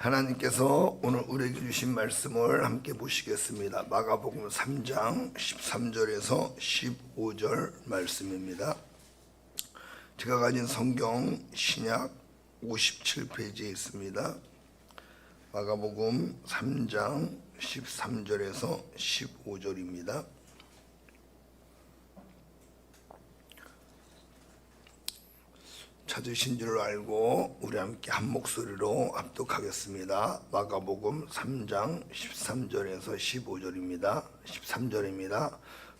하나님께서 오늘 우리에게 주신 말씀을 함께 보시겠습니다. 마가복음 3장 13절에서 15절 말씀입니다. 제가 가진 성경 신약 57페이지에 있습니다. 마가복음 3장 13절에서 15절입니다. 찾으신 줄 알고 우리 함께 한 목소리로 합독하겠습니다. 마가복음 3장 13절에서 15절입니다. 13절입니다.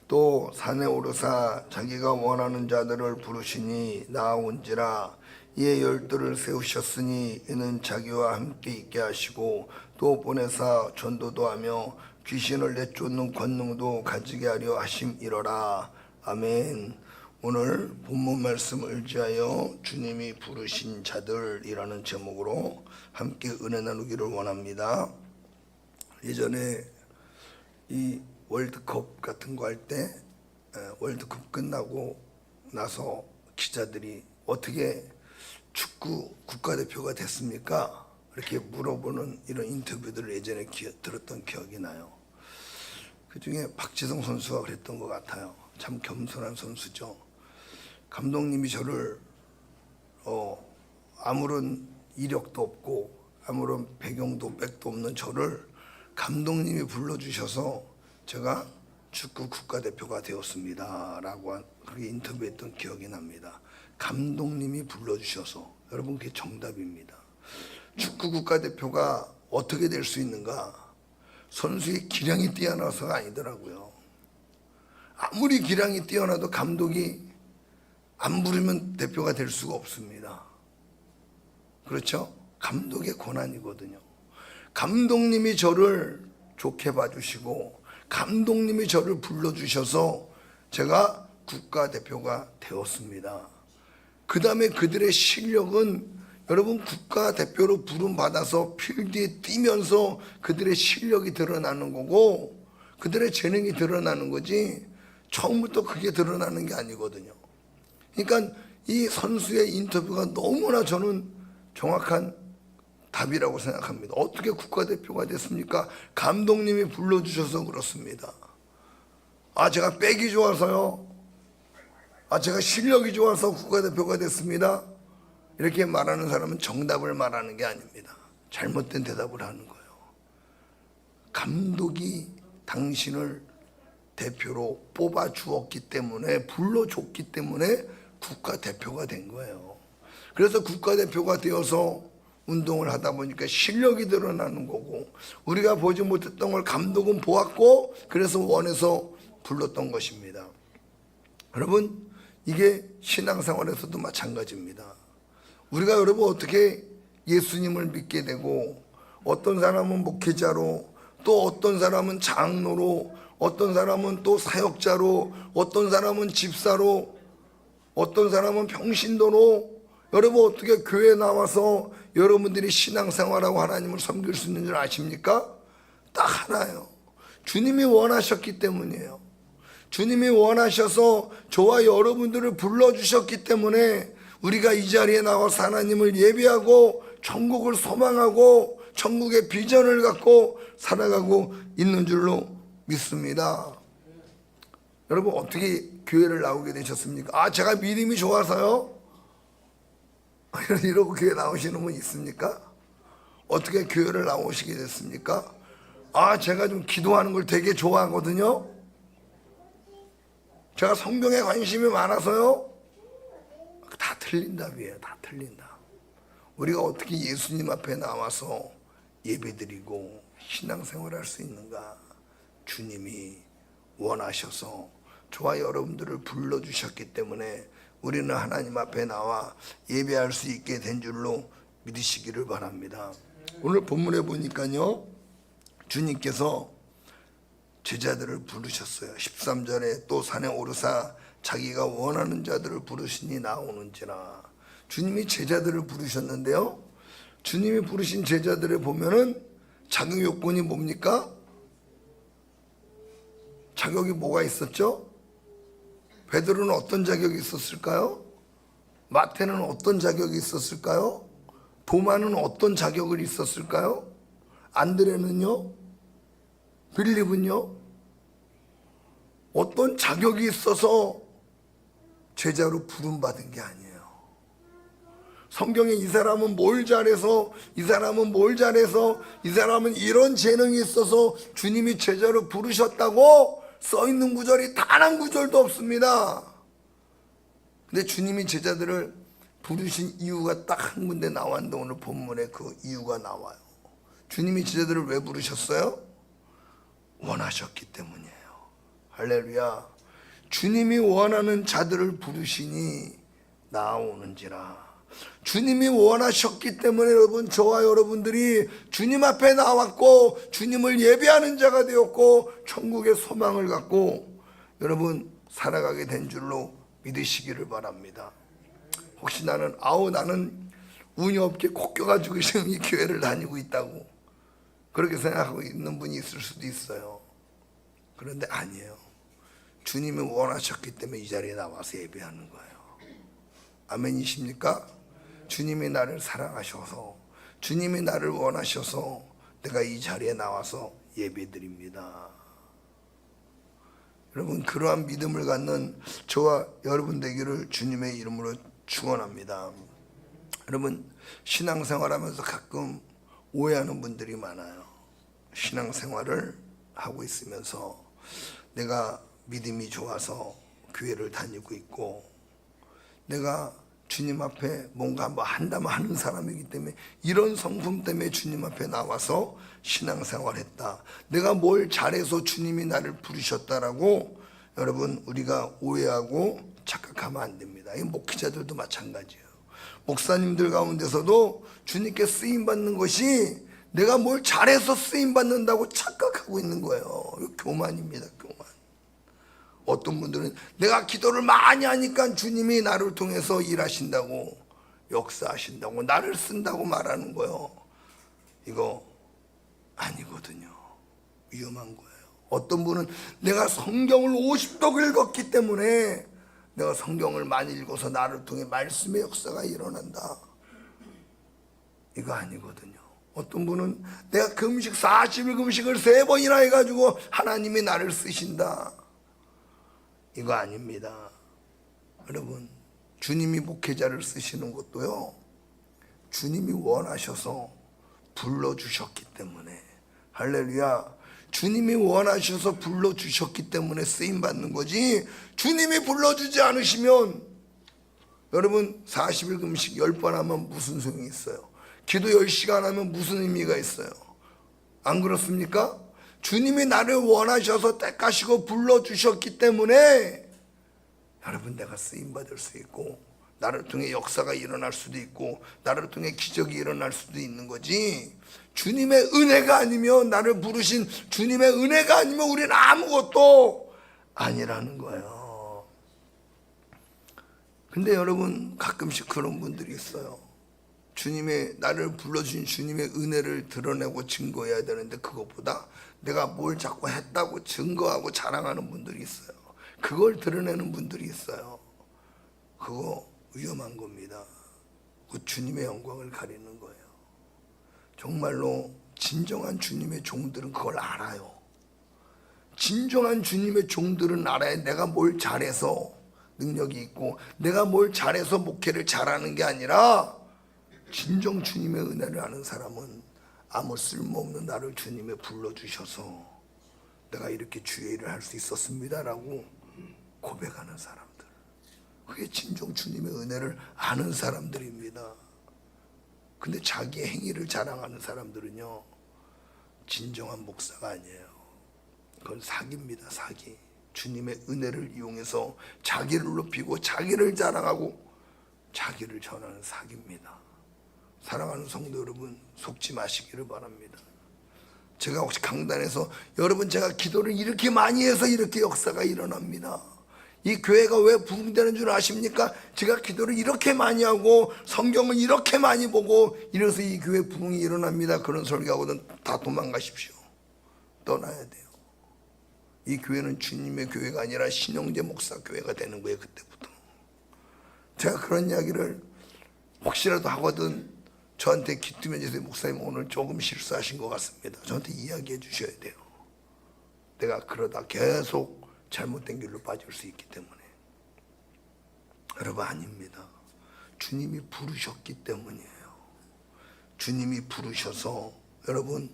또 산에 오르사 자기가 원하는 자들을 부르시니 나아온지라. 이에 열두를 세우셨으니 이는 자기와 함께 있게 하시고 또 보내사 전도도 하며 귀신을 내쫓는 권능도 가지게 하려 하심이러라. 아멘. 오늘 본문 말씀을 의지하여 주님이 부르신 자들이라는 제목으로 함께 은혜 나누기를 원합니다. 예전에 이 월드컵 같은 거 할 때 월드컵 끝나고 나서 기자들이 어떻게 축구 국가대표가 됐습니까? 이렇게 물어보는 이런 인터뷰들을 예전에 들었던 기억이 나요. 그중에 박지성 선수가 그랬던 것 같아요. 참 겸손한 선수죠. 감독님이 저를 아무런 이력도 없고 아무런 배경도 백도 없는 저를 감독님이 불러주셔서 제가 축구 국가대표가 되었습니다 라고 그렇게 인터뷰했던 기억이 납니다. 감독님이 불러주셔서. 여러분, 그게 정답입니다. 축구 국가대표가 어떻게 될 수 있는가? 선수의 기량이 뛰어나서가 아니더라고요. 아무리 기량이 뛰어나도 감독이 안 부르면 대표가 될 수가 없습니다. 그렇죠? 감독의 권한이거든요. 감독님이 저를 좋게 봐주시고 감독님이 저를 불러주셔서 제가 국가대표가 되었습니다. 그 다음에 그들의 실력은 여러분, 국가대표로 부름받아서 필드에 뛰면서 그들의 실력이 드러나는 거고 그들의 재능이 드러나는 거지 처음부터 그게 드러나는 게 아니거든요. 그러니까 이 선수의 인터뷰가 너무나 저는 정확한 답이라고 생각합니다. 어떻게 국가대표가 됐습니까? 감독님이 불러주셔서 그렇습니다. 제가 백이 좋아서요. 제가 실력이 좋아서 국가대표가 됐습니다. 이렇게 말하는 사람은 정답을 말하는 게 아닙니다. 잘못된 대답을 하는 거예요. 감독이 당신을 대표로 뽑아 주었기 때문에, 불러줬기 때문에 국가대표가 된 거예요. 그래서 국가대표가 되어서 운동을 하다 보니까 실력이 드러나는 거고 우리가 보지 못했던 걸 감독은 보았고 그래서 원해서 불렀던 것입니다. 여러분, 이게 신앙생활에서도 마찬가지입니다. 우리가 여러분 어떻게 예수님을 믿게 되고 어떤 사람은 목회자로 또 어떤 사람은 장로로 어떤 사람은 또 사역자로 어떤 사람은 집사로 어떤 사람은 평신도로 여러분 어떻게 교회에 나와서 여러분들이 신앙생활하고 하나님을 섬길 수 있는 줄 아십니까? 딱 하나요. 주님이 원하셨기 때문이에요. 주님이 원하셔서 저와 여러분들을 불러주셨기 때문에 우리가 이 자리에 나와서 하나님을 예배하고 천국을 소망하고 천국의 비전을 갖고 살아가고 있는 줄로 믿습니다. 여러분, 어떻게 교회를 나오게 되셨습니까? 제가 믿음이 좋아서요? 이러고 교회 나오시는 분 있습니까? 어떻게 교회를 나오시게 됐습니까? 제가 좀 기도하는 걸 되게 좋아하거든요. 제가 성경에 관심이 많아서요. 다 틀린 답이에요. 다 틀린 답. 우리가 어떻게 예수님 앞에 나와서 예배드리고 신앙생활을 할 수 있는가? 주님이 원하셔서 저와 여러분들을 불러주셨기 때문에 우리는 하나님 앞에 나와 예배할 수 있게 된 줄로 믿으시기를 바랍니다. 오늘 본문에 보니까요, 주님께서 제자들을 부르셨어요. 13절에 또 산에 오르사 자기가 원하는 자들을 부르시니 나오는지라. 주님이 제자들을 부르셨는데요, 주님이 부르신 제자들을 보면은 자격 요건이 뭡니까? 자격이 뭐가 있었죠? 베드로는 어떤 자격이 있었을까요? 마태는 어떤 자격이 있었을까요? 도마는 어떤 자격을 있었을까요? 안드레는요? 빌립은요? 어떤 자격이 있어서 제자로 부름받은 게 아니에요. 성경에 이 사람은 뭘 잘해서, 이 사람은 뭘 잘해서, 이 사람은 이런 재능이 있어서 주님이 제자로 부르셨다고 써있는 구절이 단 한 구절도 없습니다. 근데 주님이 제자들을 부르신 이유가 딱 한 군데 나왔는데 오늘 본문에 그 이유가 나와요. 주님이 제자들을 왜 부르셨어요? 원하셨기 때문이에요. 할렐루야. 주님이 원하는 자들을 부르시니 나아오는지라. 주님이 원하셨기 때문에 여러분, 저와 여러분들이 주님 앞에 나왔고 주님을 예배하는 자가 되었고 천국의 소망을 갖고 여러분 살아가게 된 줄로 믿으시기를 바랍니다. 혹시 나는 운이 없게 코 껴가지고 지금 이 교회를 다니고 있다고 그렇게 생각하고 있는 분이 있을 수도 있어요. 그런데 아니에요. 주님이 원하셨기 때문에 이 자리에 나와서 예배하는 거예요. 아멘이십니까? 주님이 나를 사랑하셔서, 주님이 나를 원하셔서 내가 이 자리에 나와서 예배드립니다. 여러분, 그러한 믿음을 갖는 저와 여러분 되기를 주님의 이름으로 축원합니다. 여러분, 신앙생활하면서 가끔 오해하는 분들이 많아요. 신앙생활을 하고 있으면서 내가 믿음이 좋아서 교회를 다니고 있고, 내가 주님 앞에 뭔가 뭐 한다면 하는 사람이기 때문에 이런 성품 때문에 주님 앞에 나와서 신앙생활 했다, 내가 뭘 잘해서 주님이 나를 부르셨다라고 여러분 우리가 오해하고 착각하면 안 됩니다. 이 목회자들도 마찬가지예요. 목사님들 가운데서도 주님께 쓰임받는 것이 내가 뭘 잘해서 쓰임받는다고 착각하고 있는 거예요. 이거 교만입니다. 교만. 어떤 분들은 내가 기도를 많이 하니까 주님이 나를 통해서 일하신다고, 역사하신다고, 나를 쓴다고 말하는 거예요. 이거 아니거든요. 위험한 거예요. 어떤 분은 내가 성경을 50독 읽었기 때문에, 내가 성경을 많이 읽어서 나를 통해 말씀의 역사가 일어난다. 이거 아니거든요. 어떤 분은 내가 금식 40일 금식을 3번이나 해가지고 하나님이 나를 쓰신다. 이거 아닙니다. 여러분, 주님이 목회자를 쓰시는 것도요, 주님이 원하셔서 불러주셨기 때문에, 할렐루야, 주님이 원하셔서 불러주셨기 때문에 쓰임받는 거지, 주님이 불러주지 않으시면 여러분 40일 금식 10번 하면 무슨 소용이 있어요? 기도 10시간 하면 무슨 의미가 있어요? 안 그렇습니까? 주님이 나를 원하셔서 택하시고 불러주셨기 때문에 여러분 내가 쓰임받을 수 있고, 나를 통해 역사가 일어날 수도 있고, 나를 통해 기적이 일어날 수도 있는 거지, 주님의 은혜가 아니면, 나를 부르신 주님의 은혜가 아니면 우리는 아무것도 아니라는 거예요. 근데 여러분 가끔씩 그런 분들이 있어요. 주님의, 나를 불러주신 주님의 은혜를 드러내고 증거해야 되는데 그것보다 내가 뭘 자꾸 했다고 증거하고 자랑하는 분들이 있어요. 그걸 드러내는 분들이 있어요. 그거 위험한 겁니다. 그 주님의 영광을 가리는 거예요. 정말로 진정한 주님의 종들은 그걸 알아요. 진정한 주님의 종들은 알아야 내가 뭘 잘해서 능력이 있고, 내가 뭘 잘해서 목회를 잘하는 게 아니라, 진정 주님의 은혜를 아는 사람은 아무 쓸모없는 나를 주님에 불러주셔서 내가 이렇게 주의 일을 할 수 있었습니다 라고 고백하는 사람들, 그게 진정 주님의 은혜를 아는 사람들입니다. 근데 자기의 행위를 자랑하는 사람들은요, 진정한 목사가 아니에요. 그건 사기입니다. 사기. 주님의 은혜를 이용해서 자기를 높이고 자기를 자랑하고 자기를 전하는 사기입니다. 사랑하는 성도 여러분, 속지 마시기를 바랍니다. 제가 혹시 강단에서 여러분 제가 기도를 이렇게 많이 해서 이렇게 역사가 일어납니다, 이 교회가 왜 부흥되는 줄 아십니까? 제가 기도를 이렇게 많이 하고 성경을 이렇게 많이 보고 이래서 이 교회 부흥이 일어납니다, 그런 설교하고는 다 도망가십시오. 떠나야 돼요. 이 교회는 주님의 교회가 아니라 신영재 목사 교회가 되는 거예요. 그때부터 제가 그런 이야기를 혹시라도 하거든 저한테 기뚜면제세 목사님 오늘 조금 실수하신 것 같습니다. 저한테 이야기해 주셔야 돼요. 내가 그러다 계속 잘못된 길로 빠질 수 있기 때문에. 여러분, 아닙니다. 주님이 부르셨기 때문이에요. 주님이 부르셔서 여러분,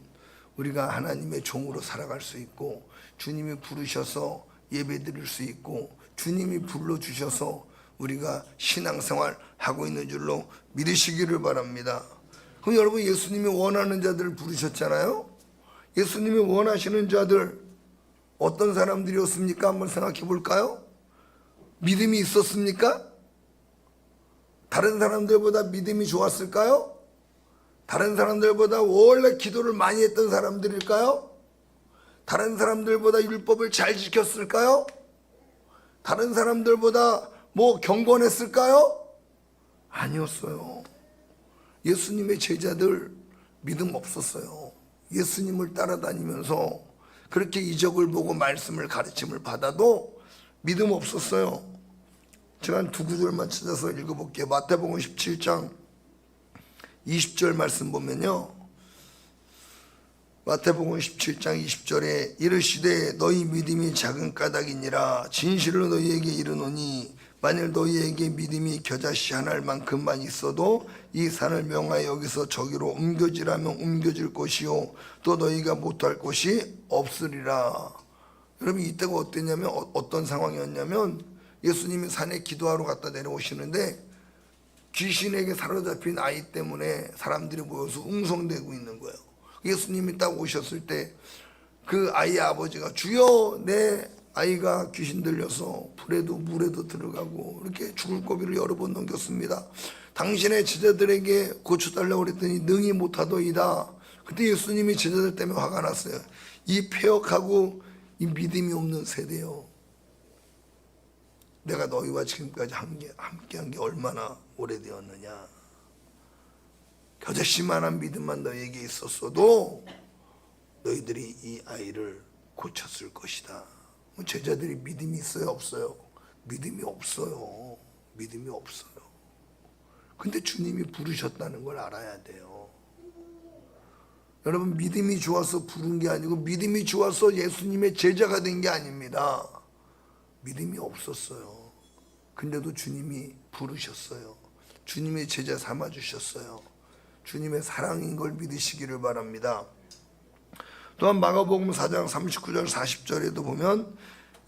우리가 하나님의 종으로 살아갈 수 있고, 주님이 부르셔서 예배 드릴 수 있고, 주님이 불러주셔서 우리가 신앙생활 하고 있는 줄로 믿으시기를 바랍니다. 그럼 여러분, 예수님이 원하는 자들을 부르셨잖아요. 예수님이 원하시는 자들 어떤 사람들이었습니까? 한번 생각해 볼까요? 믿음이 있었습니까? 다른 사람들보다 믿음이 좋았을까요? 다른 사람들보다 원래 기도를 많이 했던 사람들일까요? 다른 사람들보다 율법을 잘 지켰을까요? 다른 사람들보다 경건했을까요? 아니었어요. 예수님의 제자들 믿음 없었어요. 예수님을 따라다니면서 그렇게 이적을 보고 말씀을 가르침을 받아도 믿음 없었어요. 제가 한 두 구절만 찾아서 읽어볼게요. 마태복음 17장 20절 말씀 보면요, 마태복음 17장 20절에 이르시되 너희 믿음이 작은 까닭이니라. 진실로 너희에게 이르노니 만일 너희에게 믿음이 겨자씨 한 알만큼만 있어도 이 산을 명하여 여기서 저기로 옮겨지라면 옮겨질 것이요 또 너희가 못할 것이 없으리라. 여러분, 이때가 어땠냐면 어떤 상황이었냐면 예수님이 산에 기도하러 갔다 내려오시는데 귀신에게 사로잡힌 아이 때문에 사람들이 모여서 웅성대고 있는 거예요. 예수님이 딱 오셨을 때 그 아이의 아버지가 주여 내 아이가 귀신 들려서 불에도 물에도 들어가고 이렇게 죽을 고비를 여러 번 넘겼습니다. 당신의 제자들에게 고쳐달라고 그랬더니 능히 못하더이다. 그때 예수님이 제자들 때문에 화가 났어요. 이 폐역하고 이 믿음이 없는 세대요. 내가 너희와 지금까지 함께한 게 얼마나 오래되었느냐. 겨자씨만한 믿음만 너희에게 있었어도 너희들이 이 아이를 고쳤을 것이다. 제자들이 믿음이 있어요, 없어요? 믿음이 없어요. 믿음이 없어요. 근데 주님이 부르셨다는 걸 알아야 돼요. 여러분, 믿음이 좋아서 부른 게 아니고 믿음이 좋아서 예수님의 제자가 된 게 아닙니다. 믿음이 없었어요. 근데도 주님이 부르셨어요. 주님의 제자 삼아주셨어요. 주님의 사랑인 걸 믿으시기를 바랍니다. 또한 마가복음 4장 39절 40절에도 보면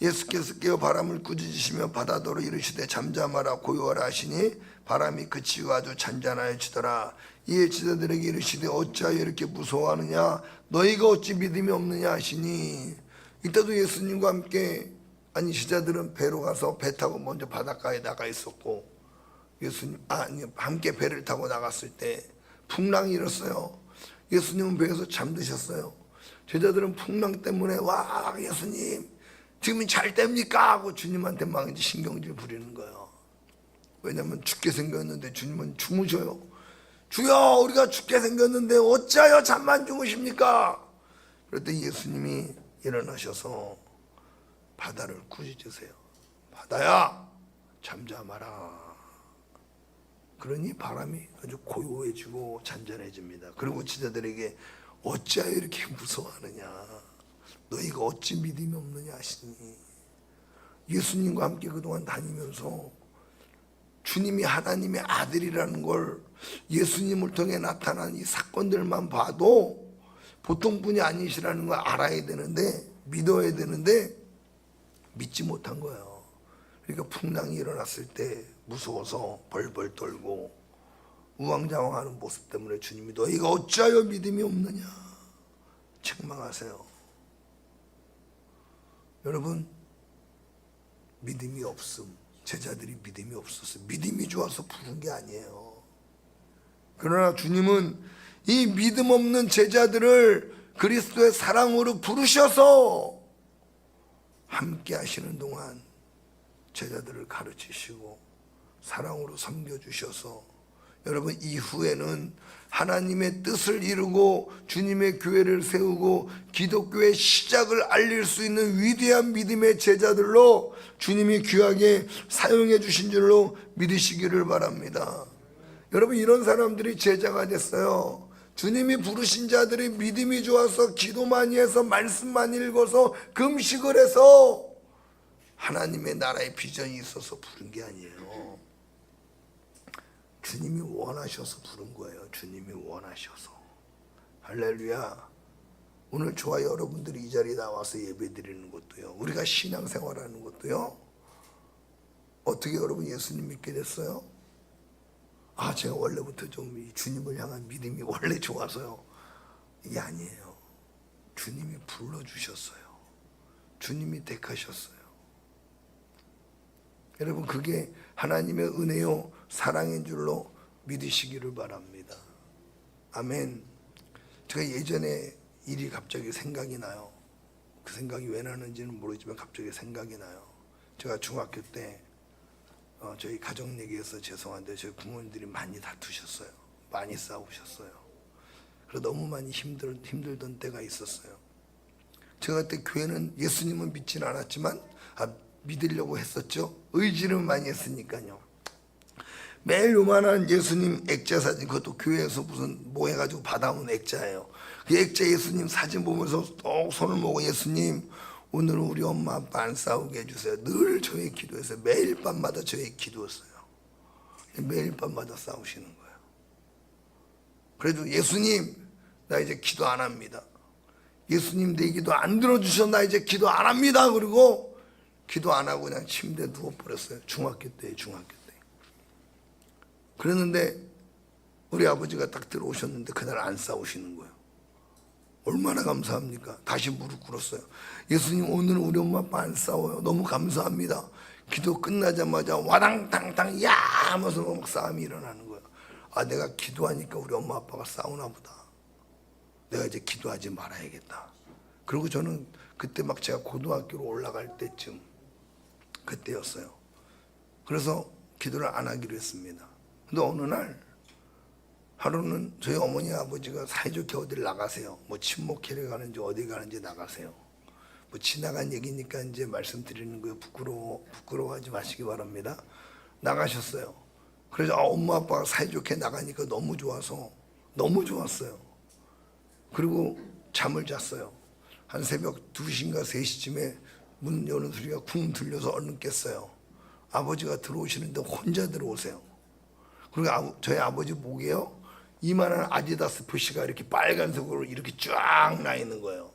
예수께서 깨어 바람을 꾸짖으시며 바다더러 이르시되 잠잠하라 고요하라 하시니 바람이 그치고 아주 잔잔하여지더라. 이에 제자들에게 이르시되 어찌하여 이렇게 무서워하느냐 너희가 어찌 믿음이 없느냐 하시니, 이때도 예수님과 함께 제자들은 배로 가서 배 타고 먼저 바닷가에 나가 있었고 함께 배를 타고 나갔을 때 풍랑이 일었어요. 예수님은 배에서 잠드셨어요. 제자들은 풍랑 때문에 와 예수님 지금 잘 됩니까? 하고 주님한테 막 이제 신경질 부리는 거예요. 왜냐하면 죽게 생겼는데 주님은 주무셔요. 주여 우리가 죽게 생겼는데 어찌하여 잠만 주무십니까? 그랬더니 예수님이 일어나셔서 바다를 꾸짖으세요. 바다야 잠잠하라. 그러니 바람이 아주 고요해지고 잔잔해집니다. 그리고 제자들에게 어찌하여 이렇게 무서워하느냐 너희가 어찌 믿음이 없느냐 하시니, 예수님과 함께 그동안 다니면서 주님이 하나님의 아들이라는 걸 예수님을 통해 나타난 이 사건들만 봐도 보통 분이 아니시라는 걸 알아야 되는데 믿어야 되는데 믿지 못한 거예요. 그러니까 풍랑이 일어났을 때 무서워서 벌벌 떨고 우왕좌왕하는 모습 때문에 주님이 너희가 어찌하여 믿음이 없느냐 책망하세요. 여러분, 믿음이 없음, 제자들이 믿음이 없었어요. 믿음이 좋아서 부른 게 아니에요. 그러나 주님은 이 믿음 없는 제자들을 그리스도의 사랑으로 부르셔서 함께 하시는 동안 제자들을 가르치시고 사랑으로 섬겨주셔서 여러분 이후에는 하나님의 뜻을 이루고 주님의 교회를 세우고 기독교의 시작을 알릴 수 있는 위대한 믿음의 제자들로 주님이 귀하게 사용해 주신 줄로 믿으시기를 바랍니다. 여러분 이런 사람들이 제자가 됐어요. 주님이 부르신 자들이 믿음이 좋아서 기도 많이 해서 말씀 많이 읽어서 금식을 해서 하나님의 나라의 비전이 있어서 부른 게 아니에요. 주님이 원하셔서 부른 거예요. 주님이 원하셔서. 할렐루야. 오늘 저와 여러분들이 이 자리에 나와서 예배 드리는 것도요, 우리가 신앙생활하는 것도요, 어떻게 여러분 예수님 믿게 됐어요? 아, 제가 원래부터 좀 주님을 향한 믿음이 원래 좋아서요. 이게 아니에요. 주님이 불러주셨어요. 주님이 택하셨어요. 여러분 그게 하나님의 은혜요 사랑인 줄로 믿으시기를 바랍니다. 아멘. 제가 예전에 일이 갑자기 생각이 나요. 그 생각이 왜 나는지는 모르지만 갑자기 생각이 나요. 제가 중학교 때 저희 가정 얘기해서 죄송한데 저희 부모님들이 많이 다투셨어요. 많이 싸우셨어요. 그래서 너무 많이 힘들던 때가 있었어요. 제가 그때 교회는 예수님은 믿지는 않았지만 믿으려고 했었죠. 의지는 많이 했으니까요. 매일 요만한 예수님 액자 사진, 그것도 교회에서 무슨 뭐 해가지고 받아온 액자예요. 그 액자 예수님 사진 보면서 또 손을 모고 예수님 오늘은 우리 엄마 아빠 안 싸우게 해주세요. 늘 저희 기도했어요. 매일 밤마다 저희 기도했어요. 매일 밤마다 싸우시는 거예요. 그래도 예수님 나 이제 기도 안 합니다. 예수님 내 기도 안 들어주셔 나 이제 기도 안 합니다. 그리고 기도 안 하고 그냥 침대에 누워버렸어요. 중학교 때. 그랬는데 우리 아버지가 딱 들어오셨는데 그날 안 싸우시는 거예요. 얼마나 감사합니까? 다시 무릎 꿇었어요. 예수님 오늘은 우리 엄마 아빠 안 싸워요. 너무 감사합니다. 기도 끝나자마자 와당탕탕 야 하면서 막 싸움이 일어나는 거예요. 아, 내가 기도하니까 우리 엄마 아빠가 싸우나 보다. 내가 이제 기도하지 말아야겠다. 그리고 저는 그때 막 제가 고등학교로 올라갈 때쯤 그때였어요. 그래서 기도를 안 하기로 했습니다. 근데 어느 날 하루는 저희 어머니 아버지가 사이좋게 어딜 나가세요. 뭐 친목회를 가는지 어디 가는지 나가세요. 뭐 지나간 얘기니까 이제 말씀드리는 거예요. 부끄러워하지 마시기 바랍니다. 나가셨어요. 그래서 엄마 아빠가 사이좋게 나가니까 너무 좋아서 너무 좋았어요. 그리고 잠을 잤어요. 한 새벽 2시인가 3시쯤에 문 여는 소리가 쿵 들려서 얼른 깼어요. 아버지가 들어오시는데 혼자 들어오세요. 그리고 저희 아버지 목에요 이만한 아디다스 표시가 이렇게 빨간색으로 이렇게 쫙 나 있는 거예요.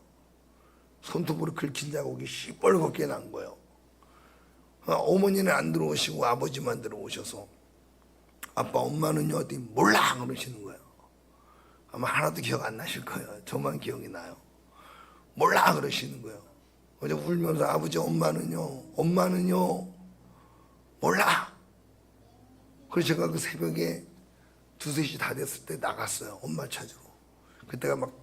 손톱으로 긁힌 자국이 시뻘겋게 난 거예요. 어머니는 안 들어오시고 아버지만 들어오셔서 아빠 엄마는요 어디 몰라 그러시는 거예요. 아마 하나도 기억 안 나실 거예요. 저만 기억이 나요. 몰라 그러시는 거예요. 어제 울면서 아버지 엄마는요 몰라. 그래서 제가 그 새벽에 2, 3시 다 됐을 때 나갔어요. 엄마 찾으러. 그때가 막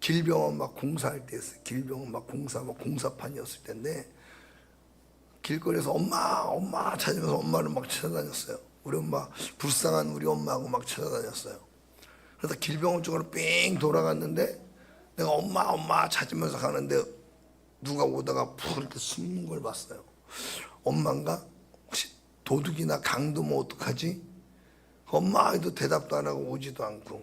길병원 막 공사할 때였어요. 길병원 막 공사판이었을 때인데 길거리에서 엄마 찾으면서 엄마를 막 찾아다녔어요. 우리 엄마 불쌍한 우리 엄마하고 막 찾아다녔어요. 그래서 길병원 쪽으로 삥 돌아갔는데 내가 엄마 찾으면서 가는데 누가 오다가 푹 이렇게 숨는 걸 봤어요. 엄마인가? 혹시 도둑이나 강도면 어떡하지? 엄마 해도 대답도 안 하고 오지도 않고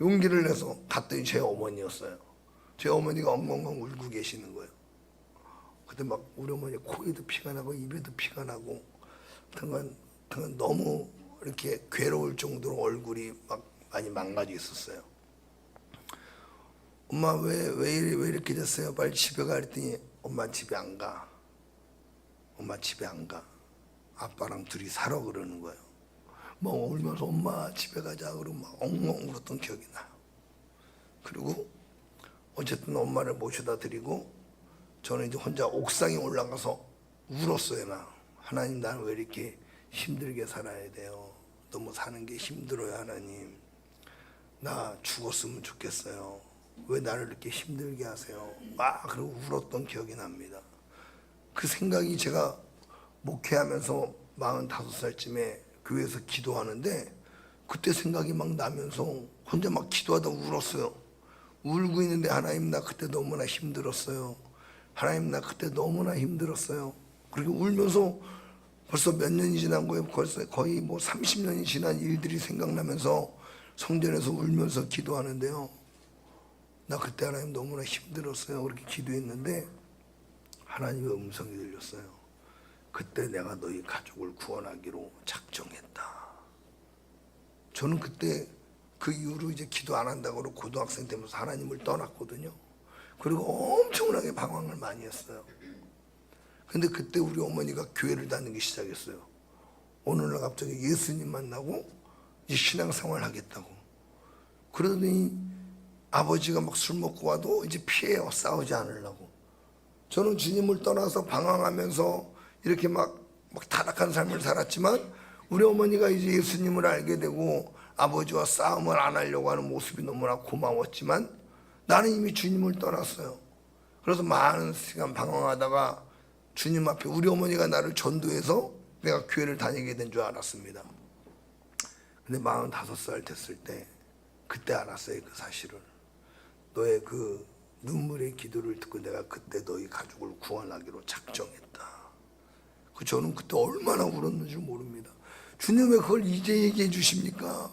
용기를 내서 갔더니 제 어머니였어요. 제 어머니가 엉엉엉 울고 계시는 거예요. 그때 막 우리 어머니 코에도 피가 나고 입에도 피가 나고 등은 너무 이렇게 괴로울 정도로 얼굴이 막 많이 망가져 있었어요. 엄마 왜 이렇게 됐어요? 빨리 집에 가 그랬더니 엄마 집에 안 가. 엄마 집에 안 가. 아빠랑 둘이 살아 그러는 거예요. 막 울면서 엄마 집에 가자 그러고 막 엉엉 울었던 기억이 나요. 그리고 어쨌든 엄마를 모셔다 드리고 저는 이제 혼자 옥상에 올라가서 울었어요. 막 하나님 나는 왜 이렇게 힘들게 살아야 돼요? 너무 사는 게 힘들어요. 하나님 나 죽었으면 좋겠어요. 왜 나를 이렇게 힘들게 하세요? 막 그러고 울었던 기억이 납니다. 그 생각이 제가 목회하면서 45살쯤에 교회에서 기도하는데 그때 생각이 막 나면서 혼자 막 기도하다 울었어요. 울고 있는데 하나님 나 그때 너무나 힘들었어요. 하나님 나 그때 너무나 힘들었어요. 그리고 울면서 벌써 몇 년이 지난 거예요. 벌써 거의 뭐 30년이 지난 일들이 생각나면서 성전에서 울면서 기도하는데요. 나 그때 하나님 너무나 힘들었어요. 그렇게 기도했는데 하나님의 음성이 들렸어요. 그때 내가 너희 가족을 구원하기로 작정했다. 저는 그때 그 이후로 이제 기도 안 한다고 고등학생 되면서 하나님을 떠났거든요. 그리고 엄청나게 방황을 많이 했어요. 근데 그때 우리 어머니가 교회를 다니기 시작했어요. 어느 날 갑자기 예수님 만나고 이제 신앙생활 하겠다고. 그러더니 아버지가 막 술 먹고 와도 이제 피해요. 싸우지 않으려고. 저는 주님을 떠나서 방황하면서 이렇게 막 타락한 삶을 살았지만 우리 어머니가 이제 예수님을 알게 되고 아버지와 싸움을 안 하려고 하는 모습이 너무나 고마웠지만 나는 이미 주님을 떠났어요. 그래서 많은 시간 방황하다가 주님 앞에 우리 어머니가 나를 전도해서 내가 교회를 다니게 된 줄 알았습니다. 근데 45살 됐을 때 그때 알았어요. 그 사실을. 너의 그 눈물의 기도를 듣고 내가 그때 너희 가족을 구원하기로 작정했다. 저는 그때 얼마나 울었는지 모릅니다. 주님 왜 그걸 이제 얘기해 주십니까?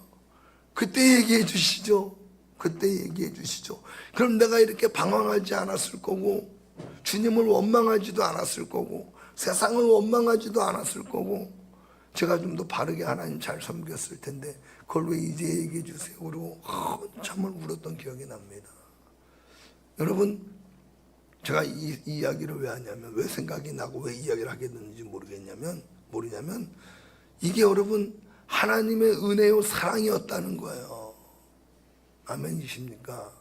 그때 얘기해 주시죠. 그때 얘기해 주시죠. 그럼 내가 이렇게 방황하지 않았을 거고 주님을 원망하지도 않았을 거고 세상을 원망하지도 않았을 거고 제가 좀 더 바르게 하나님 잘 섬겼을 텐데 그걸 왜 이제 얘기해 주세요. 그리고 한참을 울었던 기억이 납니다. 여러분 제가 이 이야기를 왜 하냐면 왜 생각이 나고 왜 이야기를 하게 됐는지 모르냐면 이게 여러분 하나님의 은혜요 사랑이었다는 거예요. 아멘이십니까?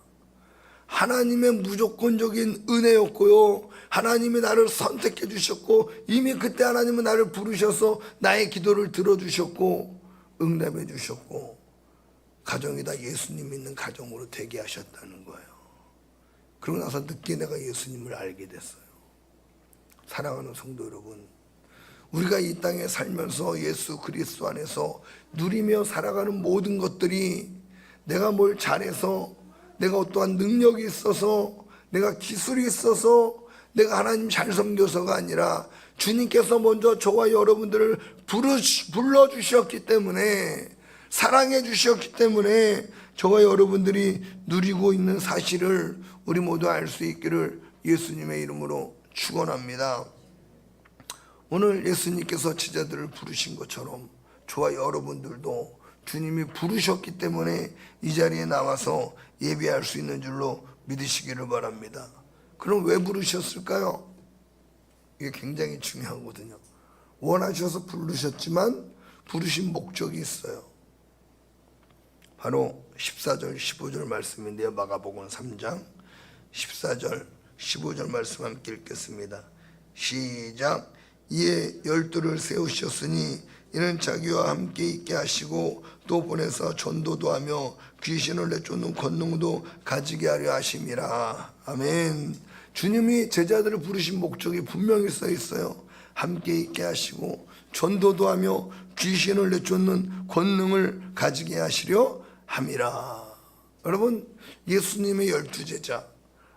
하나님의 무조건적인 은혜였고요. 하나님이 나를 선택해 주셨고 이미 그때 하나님은 나를 부르셔서 나의 기도를 들어주셨고 응답해 주셨고 가정이 다 예수님 믿는 가정으로 되게 하셨다는 거예요. 그러고 나서 늦게 내가 예수님을 알게 됐어요. 사랑하는 성도 여러분, 우리가 이 땅에 살면서 예수 그리스도 안에서 누리며 살아가는 모든 것들이 내가 뭘 잘해서 내가 어떠한 능력이 있어서 내가 기술이 있어서 내가 하나님 잘 섬겨서가 아니라 주님께서 먼저 저와 여러분들을 불러주셨기 때문에 사랑해 주셨기 때문에 저와 여러분들이 누리고 있는 사실을 우리 모두 알 수 있기를 예수님의 이름으로 축원합니다. 오늘 예수님께서 제자들을 부르신 것처럼 저와 여러분들도 주님이 부르셨기 때문에 이 자리에 나와서 예배할 수 있는 줄로 믿으시기를 바랍니다. 그럼 왜 부르셨을까요? 이게 굉장히 중요하거든요. 원하셔서 부르셨지만 부르신 목적이 있어요. 바로 14절 15절 말씀인데요. 마가복음 3장 14절 15절 말씀 함께 읽겠습니다. 시작. 이에 12를 세우셨으니 이는 자기와 함께 있게 하시고 또 보내서 전도도 하며 귀신을 내쫓는 권능도 가지게 하려 하심이라. 아멘. 주님이 제자들을 부르신 목적이 분명히 써 있어요. 함께 있게 하시고 전도도 하며 귀신을 내쫓는 권능을 가지게 하시려 함이라. 여러분 예수님의 12제자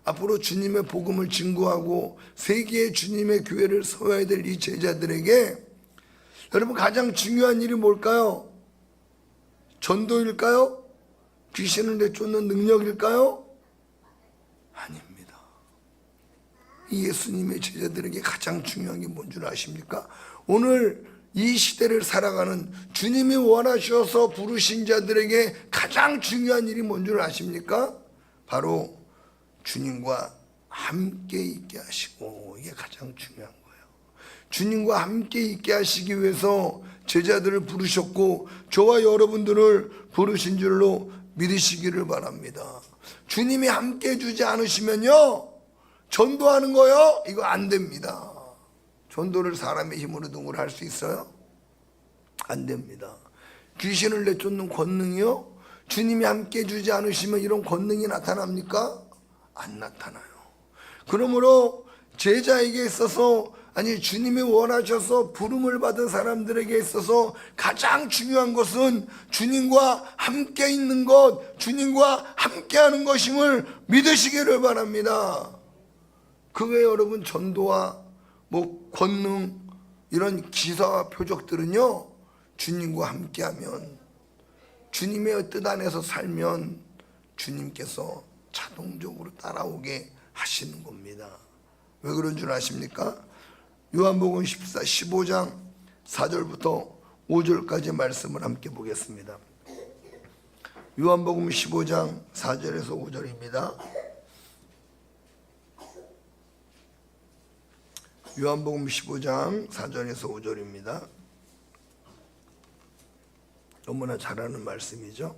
앞으로 주님의 복음을 증거하고 세계의 주님의 교회를 세워야 될 이 제자들에게 여러분 가장 중요한 일이 뭘까요? 전도일까요? 귀신을 내쫓는 능력일까요? 아닙니다. 이 예수님의 제자들에게 가장 중요한 게 뭔 줄 아십니까? 오늘 이 시대를 살아가는 주님이 원하셔서 부르신 자들에게 가장 중요한 일이 뭔 줄 아십니까? 바로 주님과 함께 있게 하시고, 이게 가장 중요한 거예요. 주님과 함께 있게 하시기 위해서 제자들을 부르셨고 저와 여러분들을 부르신 줄로 믿으시기를 바랍니다. 주님이 함께 해주지 않으시면요 전도하는 거요 이거 안 됩니다. 전도를 사람의 힘으로 누구를 할 수 있어요? 안 됩니다. 귀신을 내쫓는 권능이요 주님이 함께 해주지 않으시면 이런 권능이 나타납니까? 안 나타나요. 그러므로 제자에게 있어서 아니 주님이 원하셔서 부름을 받은 사람들에게 있어서 가장 중요한 것은 주님과 함께 있는 것, 주님과 함께 하는 것임을 믿으시기를 바랍니다. 그 외에 여러분 전도와 권능 이런 기사와 표적들은요, 주님과 함께하면, 주님의 뜻 안에서 살면 주님께서 자동적으로 따라오게 하시는 겁니다. 왜 그런 줄 아십니까? 요한복음 15장 4절부터 5절까지 말씀을 함께 보겠습니다. 요한복음 15장 4절에서 5절입니다. 요한복음 15장 4절에서 5절입니다. 너무나 잘하는 말씀이죠.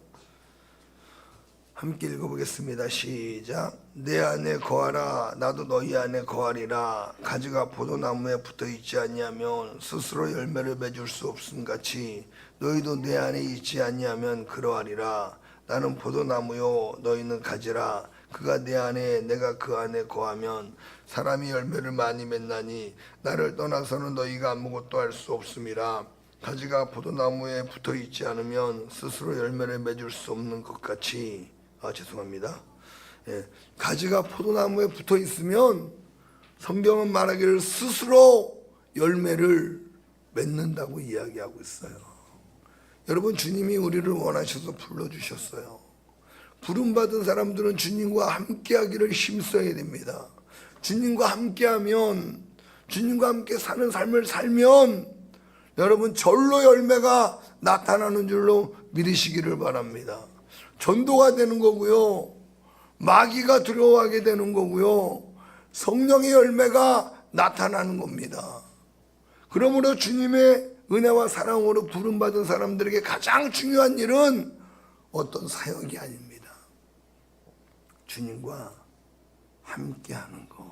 함께 읽어보겠습니다. 시작. 내 안에 거하라 나도 너희 안에 거하리라. 가지가 포도나무에 붙어있지 아니하면 스스로 열매를 맺을 수 없음 같이 너희도 내 안에 있지 아니하면 그러하리라. 나는 포도나무요 너희는 가지라. 그가 내 안에 내가 그 안에 거하면 사람이 열매를 많이 맺나니 나를 떠나서는 너희가 아무것도 할 수 없음이라. 가지가 포도나무에 붙어있지 않으면 스스로 열매를 맺을 수 없는 것 같이 가지가 포도나무에 붙어있으면 성경은 말하기를 스스로 열매를 맺는다고 이야기하고 있어요. 여러분, 주님이 우리를 원하셔서 불러주셨어요. 부름받은 사람들은 주님과 함께하기를 힘써야 됩니다. 주님과 함께하면, 주님과 함께 사는 삶을 살면 여러분 절로 열매가 나타나는 줄로 믿으시기를 바랍니다. 전도가 되는 거고요, 마귀가 두려워하게 되는 거고요, 성령의 열매가 나타나는 겁니다. 그러므로 주님의 은혜와 사랑으로 부름받은 사람들에게 가장 중요한 일은 어떤 사역이 아닙니다. 주님과 함께하는 것,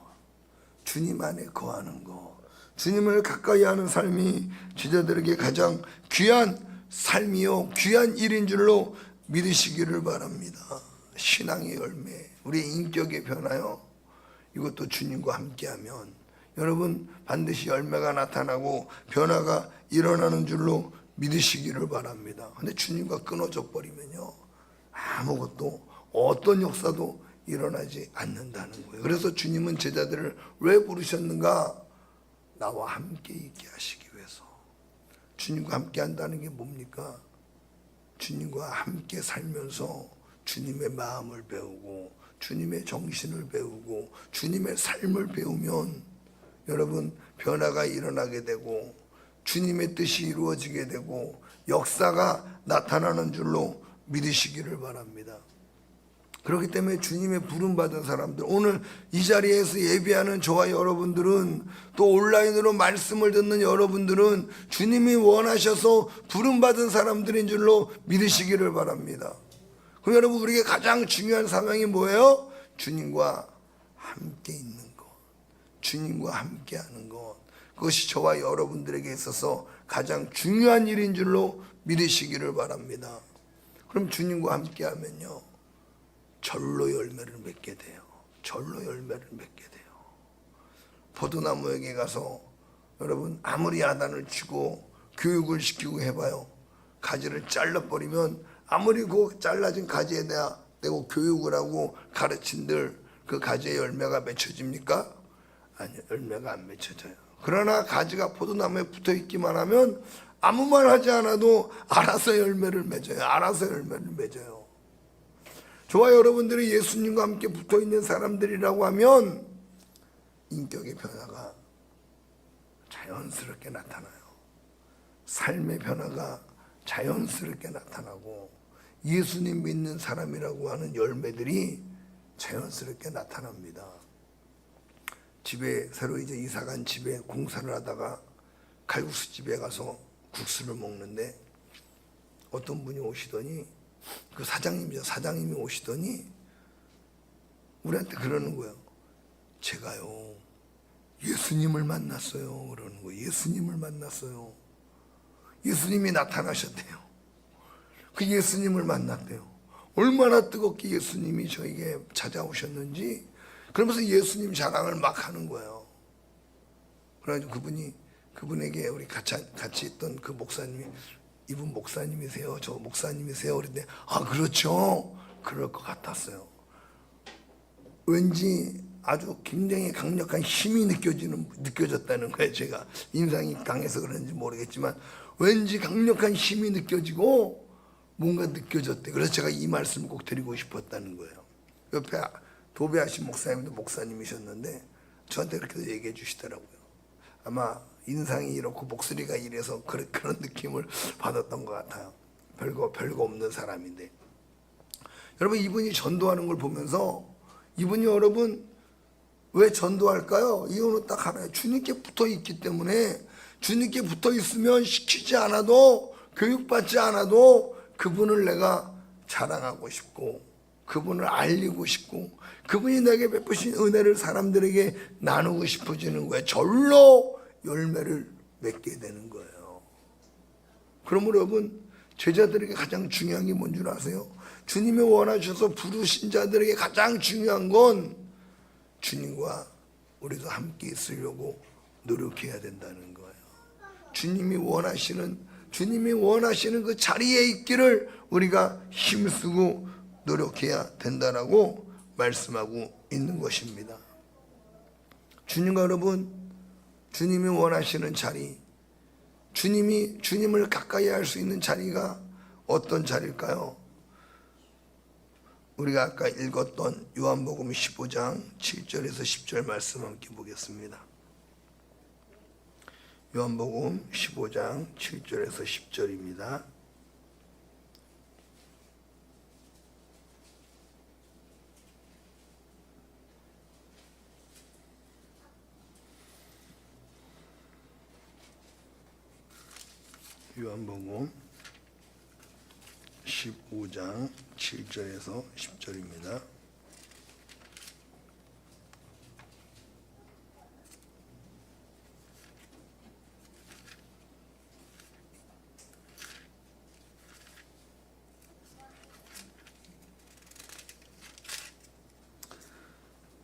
주님 안에 거하는 것, 주님을 가까이 하는 삶이 제자들에게 가장 귀한 삶이요 귀한 일인 줄로 믿으시기를 바랍니다. 신앙의 열매, 우리의 인격의 변화요, 이것도 주님과 함께하면 여러분 반드시 열매가 나타나고 변화가 일어나는 줄로 믿으시기를 바랍니다. 근데 주님과 끊어져 버리면요, 아무것도 어떤 역사도 일어나지 않는다는 거예요. 그래서 주님은 제자들을 왜 부르셨는가? 나와 함께 있게 하시기 위해서. 주님과 함께 한다는 게 뭡니까? 주님과 함께 살면서 주님의 마음을 배우고 주님의 정신을 배우고 주님의 삶을 배우면 여러분 변화가 일어나게 되고 주님의 뜻이 이루어지게 되고 역사가 나타나는 줄로 믿으시기를 바랍니다. 그렇기 때문에 주님의 부름받은 사람들, 오늘 이 자리에서 예배하는 저와 여러분들은, 또 온라인으로 말씀을 듣는 여러분들은 주님이 원하셔서 부름받은 사람들인 줄로 믿으시기를 바랍니다. 그럼 여러분, 우리에게 가장 중요한 사명이 뭐예요? 주님과 함께 있는 것, 주님과 함께 하는 것, 그것이 저와 여러분들에게 있어서 가장 중요한 일인 줄로 믿으시기를 바랍니다. 그럼 주님과 함께 하면요, 절로 열매를 맺게 돼요. 절로 열매를 맺게 돼요. 포도나무에게 가서 여러분 아무리 야단을 치고 교육을 시키고 해봐요, 가지를 잘라버리면 아무리 그 잘라진 가지에 대고 교육을 하고 가르친들 그 가지의 열매가 맺혀집니까? 아니요, 열매가 안 맺혀져요. 그러나 가지가 포도나무에 붙어있기만 하면 아무 말 하지 않아도 알아서 열매를 맺어요. 알아서 열매를 맺어요. 저와 여러분들이 예수님과 함께 붙어있는 사람들이라고 하면 인격의 변화가 자연스럽게 나타나요. 삶의 변화가 자연스럽게 나타나고 예수님 믿는 사람이라고 하는 열매들이 자연스럽게 나타납니다. 집에 새로 이제 이사간 집에 공사를 하다가 칼국수 집에 가서 국수를 먹는데 어떤 분이 오시더니, 그 사장님이죠. 사장님이 오시더니 우리한테 그러는 거예요. 제가요 예수님을 만났어요. 그러는 거예요. 예수님을 만났어요. 예수님이 나타나셨대요. 그 예수님을 만났대요. 얼마나 뜨겁게 예수님이 저에게 찾아오셨는지, 그러면서 예수님 자랑을 막 하는 거예요. 그래가지고 그분에게 우리 같이 있던 그 목사님이, 이분 목사님이세요? 저 목사님이세요? 그랬는데 그렇죠. 그럴 것 같았어요. 왠지 아주 굉장히 강력한 힘이 느껴졌다는 거예요. 제가 인상이 강해서 그런지 모르겠지만 왠지 강력한 힘이 느껴지고 뭔가 느껴졌대. 그래서 제가 이 말씀을 꼭 드리고 싶었다는 거예요. 옆에 도배하신 목사님도 목사님이셨는데 저한테 그렇게 얘기해 주시더라고요. 아마 인상이 이렇고 목소리가 이래서 그런 느낌을 받았던 것 같아요. 별거 없는 사람인데. 여러분, 이분이 전도하는 걸 보면서 이분이 여러분 왜 전도할까요? 이유는 딱 하나예요. 주님께 붙어 있기 때문에. 주님께 붙어 있으면 시키지 않아도, 교육받지 않아도 그분을 내가 자랑하고 싶고, 그분을 알리고 싶고, 그분이 내게 베푸신 은혜를 사람들에게 나누고 싶어지는 거예요. 절로 열매를 맺게 되는 거예요. 그러므로 여러분, 제자들에게 가장 중요한 게 뭔 줄 아세요? 주님이 원하셔서 부르신 자들에게 가장 중요한 건 주님과 우리도 함께 있으려고 노력해야 된다는 거예요. 주님이 원하시는 그 자리에 있기를 우리가 힘쓰고 노력해야 된다라고 말씀하고 있는 것입니다. 주님과 여러분, 주님이 원하시는 자리, 주님을 가까이 할 수 있는 자리가 어떤 자리일까요? 우리가 아까 읽었던 요한복음 15장 7절에서 10절 말씀 함께 보겠습니다. 요한복음 15장 7절에서 10절입니다. 요한복음 15장 7절에서 10절입니다.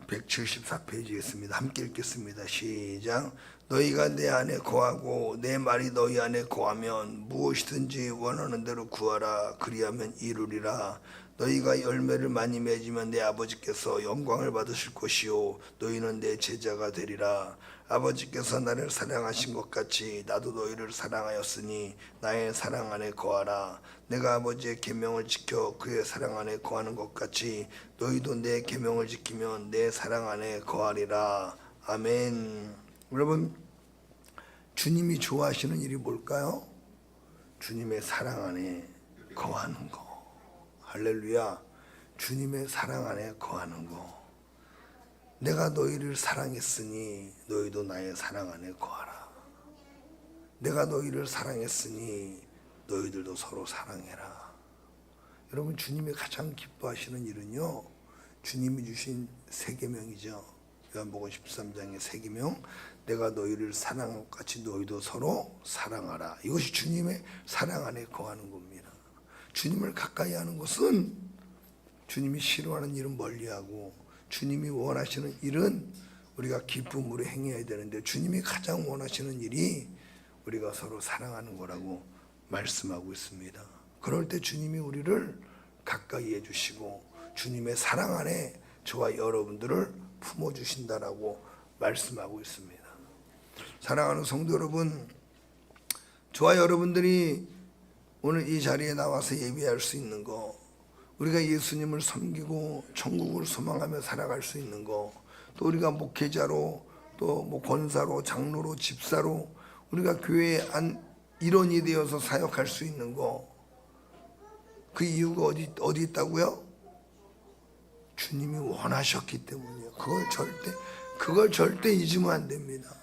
(174페이지였습니다) 함께 읽겠습니다. 시작. 너희가 내 안에 거하고 내 말이 너희 안에 거하면 무엇이든지 원하는 대로 구하라. 그리하면 이루리라. 너희가 열매를 많이 맺으면 내 아버지께서 영광을 받으실 것이요 너희는 내 제자가 되리라. 아버지께서 나를 사랑하신 것 같이 나도 너희를 사랑하였으니 나의 사랑 안에 거하라. 내가 아버지의 계명을 지켜 그의 사랑 안에 거하는 것 같이 너희도 내 계명을 지키면 내 사랑 안에 거하리라. 아멘. 여러분, 주님이 좋아하시는 일이 뭘까요? 주님의 사랑 안에 거하는 거. 할렐루야. 주님의 사랑 안에 거하는 거. 내가 너희를 사랑했으니 너희도 나의 사랑 안에 거하라. 내가 너희를 사랑했으니 너희들도 서로 사랑해라. 여러분, 주님이 가장 기뻐하시는 일은요, 주님이 주신 세 계명이죠. 요한복음 13장의 세 계명, 내가 너희를 사랑한 것 같이 너희도 서로 사랑하라. 이것이 주님의 사랑 안에 거하는 겁니다. 주님을 가까이 하는 것은 주님이 싫어하는 일은 멀리하고 주님이 원하시는 일은 우리가 기쁨으로 행해야 되는데 주님이 가장 원하시는 일이 우리가 서로 사랑하는 거라고 말씀하고 있습니다. 그럴 때 주님이 우리를 가까이 해주시고 주님의 사랑 안에 저와 여러분들을 품어주신다라고 말씀하고 있습니다. 사랑하는 성도 여러분, 저와 여러분들이 오늘 이 자리에 나와서 예배할 수 있는 거, 우리가 예수님을 섬기고 천국을 소망하며 살아갈 수 있는 거, 또 우리가 목회자로 또 뭐 권사로 장로로 집사로 우리가 교회의 일원이 되어서 사역할 수 있는 거, 그 이유가 어디 있다고요? 주님이 원하셨기 때문이에요. 그걸 절대 잊으면 안 됩니다.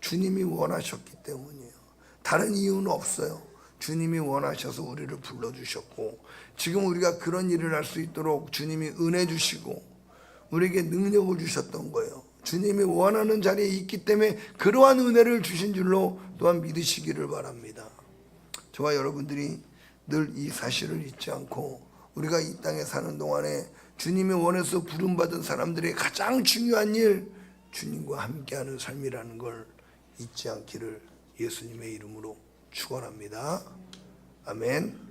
주님이 원하셨기 때문이에요. 다른 이유는 없어요. 주님이 원하셔서 우리를 불러주셨고, 지금 우리가 그런 일을 할 수 있도록 주님이 은혜 주시고 우리에게 능력을 주셨던 거예요. 주님이 원하는 자리에 있기 때문에 그러한 은혜를 주신 줄로 또한 믿으시기를 바랍니다. 저와 여러분들이 늘 이 사실을 잊지 않고 우리가 이 땅에 사는 동안에 주님이 원해서 부름받은 사람들의 가장 중요한 일, 주님과 함께하는 삶이라는 걸 잊지 않기를 예수님의 이름으로 축원합니다. 아멘.